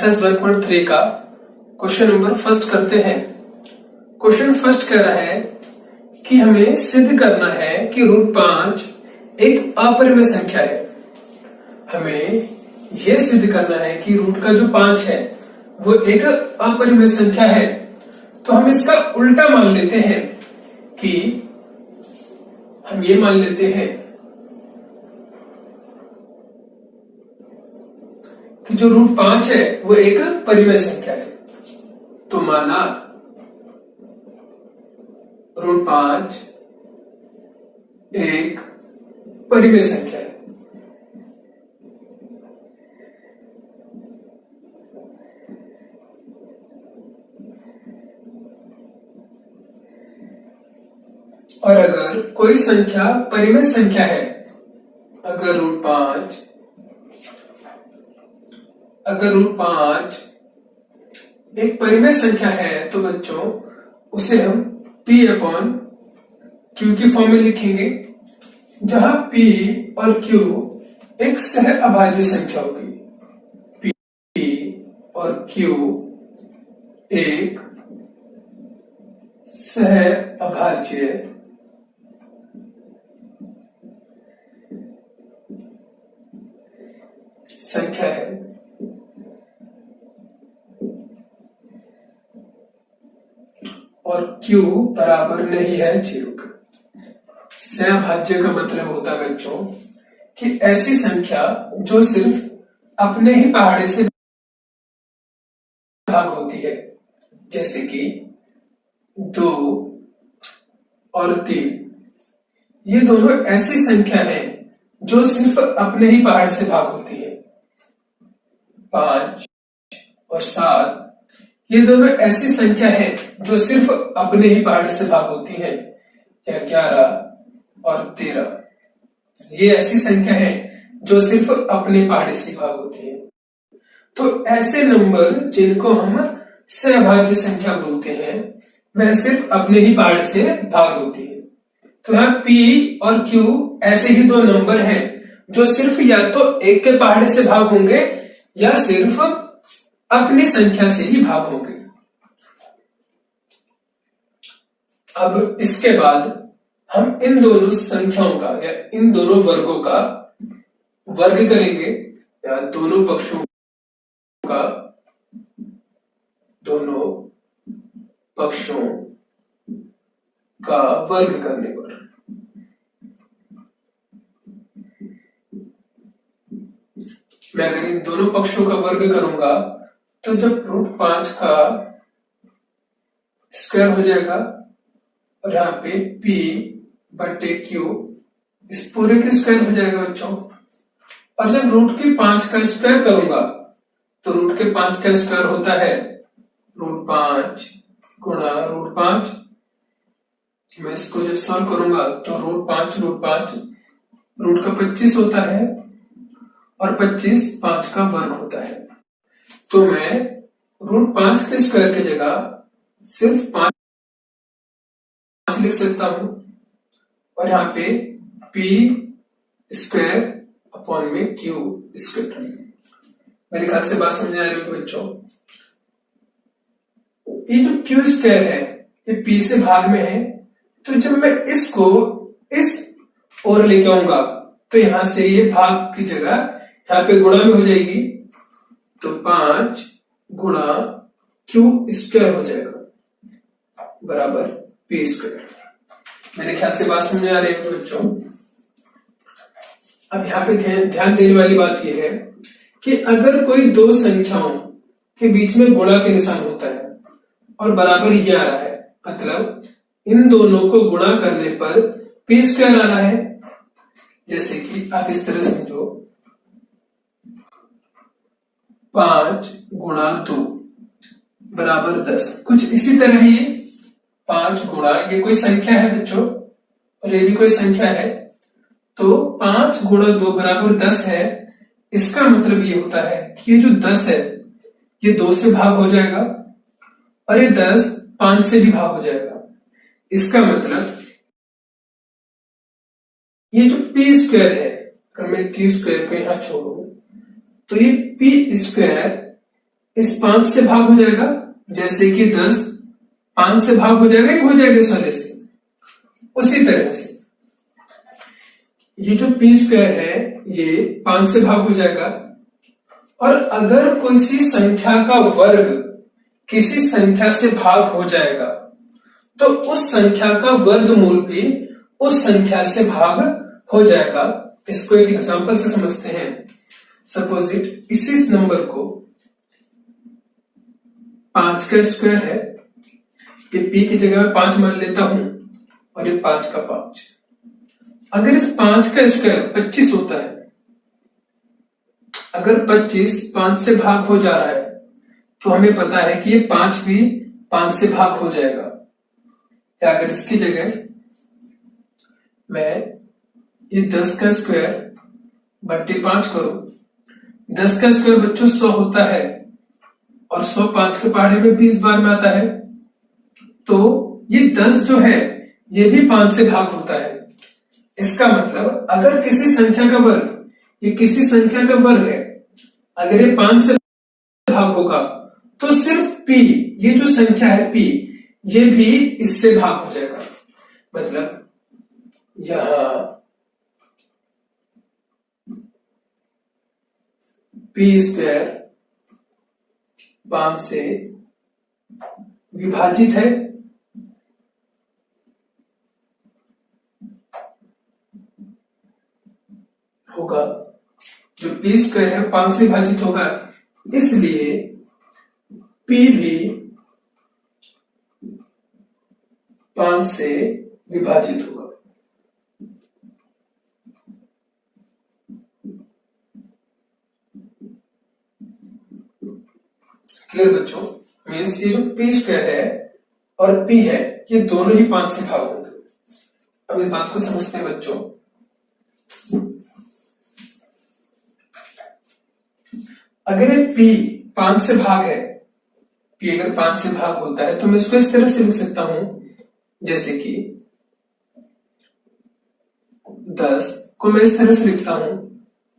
Exercise 1.3 का question number first करते हैं। क्वेश्चन फर्स्ट कह रहा है कि हमें सिद्ध करना है कि √5 एक अपरिमेय संख्या है। हमें यह सिद्ध करना है कि रूट का जो 5 है वो एक अपरिमेय संख्या है। तो हम इसका उल्टा मान लेते हैं कि हम ये मान लेते हैं कि जो √5 है वो एक परिमेय संख्या है। तो माना √5 एक परिमेय संख्या है। और अगर कोई संख्या परिमेय संख्या है, अगर √5 एक परिमेय संख्या है तो बच्चों उसे हम P/Q की फॉर्म में लिखेंगे, जहां P और Q एक सह अभाज्य संख्या होगी। P और Q एक सह अभाज्य संख्या है। और Q बराबर नहीं है 0 के। सहअभाज्य का मतलब होता है बच्चों कि ऐसी संख्या जो सिर्फ अपने ही पहाड़े से भाग होती है, जैसे कि 2 और 3। ये दोनों ऐसी संख्या है जो सिर्फ अपने ही पहाड़ से भाग होती है। 5 और 7 ये दोनों ऐसी संख्या है जो सिर्फ अपने ही पहाड़ से भाग होती है। या 11 और 13 ये ऐसी संख्या है जो सिर्फ अपने पहाड़ से भाग होती है। तो ऐसे नंबर जिनको हम सहअभाज्य संख्या बोलते हैं वह सिर्फ अपने ही पहाड़ से भाग होती है। तो यहाँ P और Q ऐसे ही दो नंबर हैं जो सिर्फ या तो एक के पहाड़े से भाग होंगे या सिर्फ अपनी संख्या से ही भाग होंगे। अब इसके बाद हम इन दोनों संख्याओं का या इन दोनों वर्गों का वर्ग करेंगे, या दोनों पक्षों का वर्ग करने पर मैं अगर इन दोनों पक्षों का वर्ग करूंगा तो जब √5 का स्क्वायर हो जाएगा और यहाँ पे P/Q इस पूरे के स्क्वायर हो जाएगा बच्चों। और जब √5 का स्क्वायर करूंगा तो √5 का स्क्वायर होता है √5 गुणा √5। मैं इसको जब सॉल्व करूंगा तो √5 रूट का 25 होता है और 25 5 का वर्ग होता है। तो मैं √5 के स्क्वायर की जगह सिर्फ 5 लिख सकता हूं और यहाँ पे P²/Q²। मेरे ख्याल से बात समझ आ रही होगी बच्चों। ये जो Q² है ये P से भाग में है, तो जब मैं इसको इस ओर लेके आऊंगा तो यहां से ये भाग की जगह यहाँ पे गुणा में हो जाएगी, तो 5 गुणा Q² हो जाएगा बराबर P²। मेरे ख्याल से बात समझ आ रही है बच्चों। अब यहाँ पे ध्यान देने वाली बात यह है कि अगर कोई दो संख्याओं के बीच में गुणा के निशान होता है और बराबर ये आ रहा है, मतलब इन दोनों को गुणा करने पर P² आ रहा है। जैसे कि आप इस तरह समझो, 5 गुणा 2 बराबर 10। कुछ इसी तरह ही 5 गुणा, ये कोई संख्या है बच्चों और ये भी कोई संख्या है, तो 5 गुणा 2 बराबर 10 है। इसका मतलब ये होता है कि ये जो 10 है ये 2 से भाग हो जाएगा और ये 10 5 से भी भाग हो जाएगा। इसका मतलब ये जो P² है, अगर मैं Q² को यहां छोड़ू तो ये P² इस 5 से भाग हो जाएगा, जैसे कि 10 5 से भाग हो जाएगा, हो जाएगा 16 से। उसी तरह से ये जो पी स्क्वायर है ये 5 से भाग हो जाएगा। और अगर किसी संख्या का वर्ग किसी संख्या से भाग हो जाएगा तो उस संख्या का वर्गमूल भी उस संख्या से भाग हो जाएगा। इसको एक एग्जांपल से समझते हैं। सपोज इट, इसी नंबर को 5 का स्क्वायर है, ये पी की जगह में 5 मान लेता हूं और ये 5 का 5। अगर इस 5 का स्क्वायर 25 होता है, अगर 25 5 से भाग हो जा रहा है तो हमें पता है कि ये 5 भी 5 से भाग हो जाएगा। या अगर इसकी जगह मैं ये 10 का स्क्वायर बट्टे 5 करूं, 10 का स्क्वायर बच्चों 100 होता है और 100 5 के पहाड़े में 20 बार में आता है, तो ये 10 जो है ये भी 5 से भाग होता है। इसका मतलब अगर किसी संख्या का वर्ग, ये किसी संख्या का वर्ग है, अगर ये 5 से भाग होगा तो सिर्फ p, ये जो संख्या है p, ये भी इससे भाग हो जाएगा। मतलब यहां p स्क्वायर 5 से विभाजित है, होगा, जो पी स्क्वायर है 5 से विभाजित होगा, इसलिए पी भी 5 से विभाजित होगा। क्लियर बच्चों? मीन्स ये जो पी स्क्वायर है और पी है ये दोनों ही 5 से भाग होंगे। अब इस बात को समझते हैं बच्चों। अगर ये p 5 से भाग है, p अगर 5 से भाग होता है तो मैं इसको इस तरह से लिख सकता हूं, जैसे कि 10 को मैं इस तरह से लिखता हूं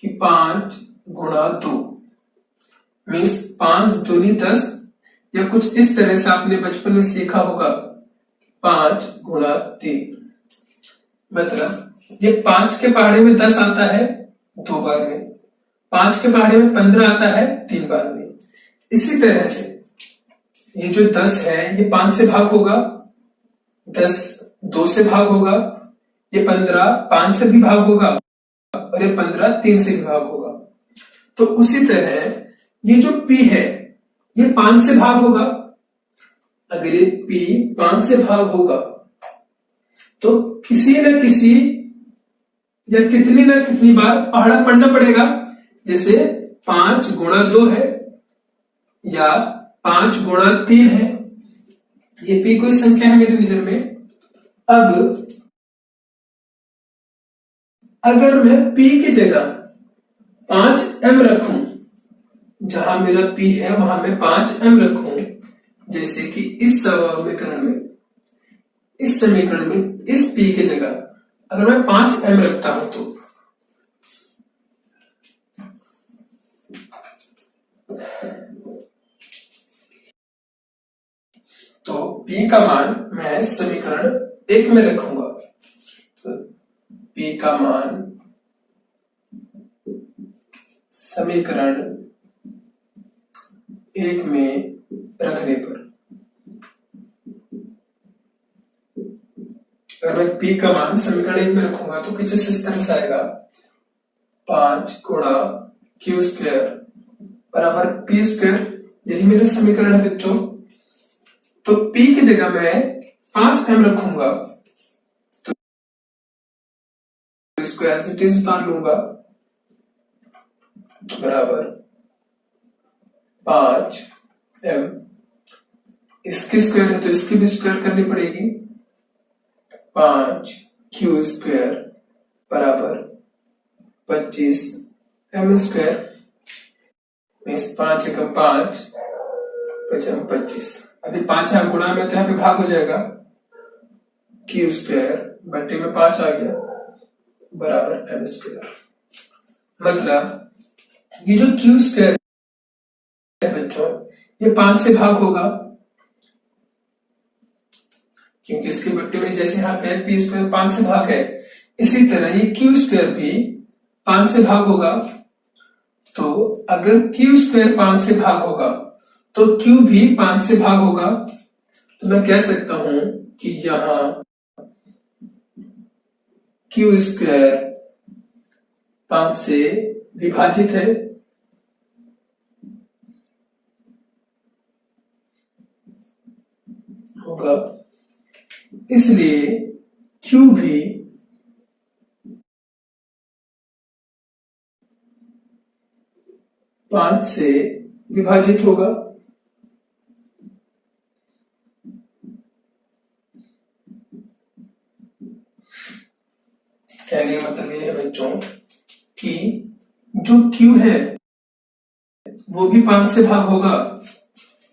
कि 5 गुणा 2, मीन्स 5 दूनी 10, या कुछ इस तरह से आपने बचपन में सीखा होगा 5 गुणा 3। मतलब ये 5 के पहाड़े में 10 आता है 2 बार में, 5 के पहाड़े में 15 आता है 3 बार में। इसी तरह से ये जो 10 है ये 5 से भाग होगा, 10 2 से भाग होगा, ये 15 5 से भी भाग होगा और ये 15 3 से भी भाग होगा। तो उसी तरह ये जो p है ये 5 से भाग होगा। अगर ये p 5 से भाग होगा तो किसी न किसी या कितनी ना कितनी बार पहाड़ा पढ़ना पड़ेगा, जैसे 5 गुणा 2 है या 5 गुणा 3 है। ये p कोई संख्या है मेरी नजर में। अब अगर मैं p की जगह 5m रखूं, जहां मेरा p है वहां मैं 5m रखूं, जैसे कि इस समीकरण में इस p की जगह अगर मैं 5m रखता हूं तो p का मान मैं समीकरण 1 में रखूंगा। तो p का मान समीकरण 1 में रखने पर, अगर मैं p का मान समीकरण 1 में रखूंगा तो कुछ इस तरह से आएगा, 5 गुणा q स्क्वायर बराबर p स्क्वायर। यही मेरा समीकरण है बच्चों। तो p की जगह मैं 5m रखूंगा तो इसको एज इट इज उतार लूंगा, बराबर 5m। इसकी स्क्वायर है तो इसकी भी स्क्वायर करनी पड़ेगी, 5q स्क्वायर बराबर 25m स्क्वायर। 5 का 5 25, अभी 5 हम गुणा में तो यहाँ पे भाग हो जाएगा, q स्क्वायर बट्टे में 5 आ गया बराबर m स्क्वायर। मतलब ये जो q स्क्वायर है बच्चों ये 5 से भाग होगा, क्योंकि इसके बट्टे में जैसे यहाँ पे पी स्क्वायर 5 से भाग है, इसी तरह ये क्यू स्क्वायर भी 5 से भाग होगा। तो अगर क्यू स्क्वायर 5 से भाग होगा तो क्यू भी 5 से भाग होगा। तो मैं कह सकता हूं कि यहां क्यू स्क्वायर 5 से विभाजित है, होगा, इसलिए क्यू भी 5 से विभाजित होगा। कहने का मतलब ये है बच्चों कि जो Q है वो भी 5 से भाग होगा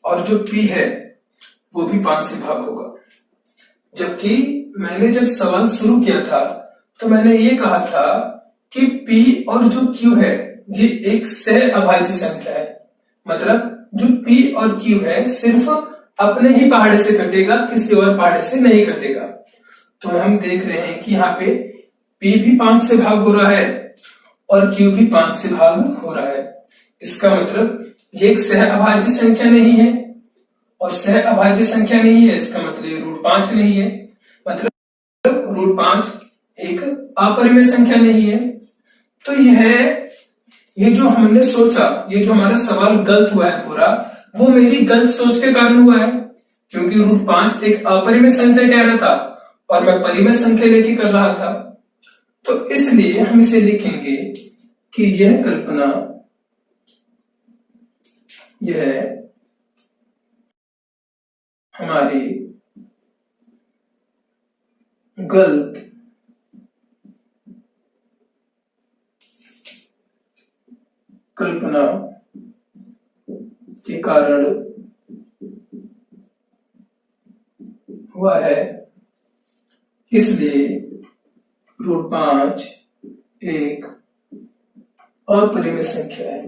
और जो P है वो भी 5 से भाग होगा। जबकि मैंने जब सवाल शुरू किया था तो मैंने ये कहा था कि P और जो Q है ये एक सह अभाज्य संख्या है, मतलब जो P और Q है सिर्फ अपने ही पहाड़े से कटेगा, किसी और पहाड़े से नहीं कटेगा। तो हम देख रहे हैं कि यहाँ पे P भी 5 से भाग हो रहा है और Q भी 5 से भाग हो रहा है। इसका मतलब ये एक सह अभाज्य संख्या नहीं है, और सह अभाज्य संख्या नहीं है इसका मतलब ये √5 नहीं है, मतलब √5 एक अपरिमेय संख्या नहीं है। तो ये जो हमने सोचा, ये जो हमारा सवाल गलत हुआ है पूरा, वो मेरी गलत सोच के कारण हुआ है, क्योंकि √5 एक अपरिमेय संख्या कह रहा था और मैं परिमेय संख्या लेके कर रहा था। तो इसलिए हम इसे लिखेंगे कि यह कल्पना, यह हमारी गलत कल्पना के कारण हुआ है, इसलिए √5 एक अपरिमेय संख्या है।